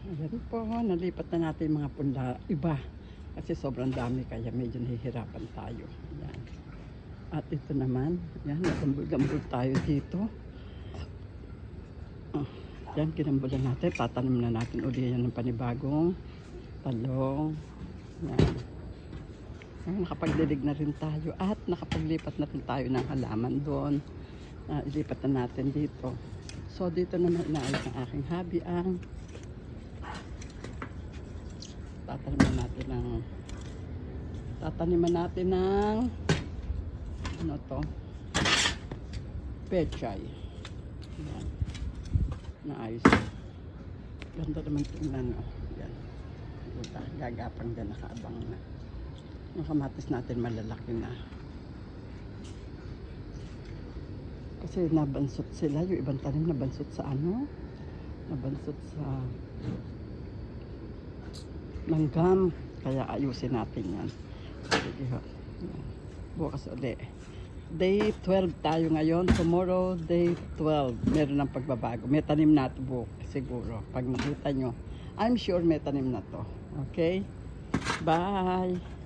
Ayan po, nalipat na natin yung mga punda iba. Kasi sobrang dami kaya medyo nahihirapan tayo. Ayan. At ito naman, ayan, nagambul-gambul tayo dito. Yan, kinambulan natin. Tatanim na natin uli yan ng panibagong talong. Yan. Nakapagdilig na rin tayo at nakapaglipat na rin tayo ng halaman doon. Ilipat na natin dito. So dito naman inaayos ng aking hubby ang tataniman natin ng ano to, pechay. Yan. Naayos. Ganda naman tingnan, no? Yan. Gagapang dyan, nakaabang na. Yung kamatis natin malalaki na. Kasi nabansot sila. Yung ibang tanim nabansot sa ano? Nabansot sa langgam. Kaya ayusin natin yan. Sige ho. Bukas ulit. Day 12 tayo ngayon. Tomorrow, day 12. Meron ng pagbabago. May tanim na ito bukas siguro. Pag nakita nyo, I'm sure may tanim na to. Okay? Bye!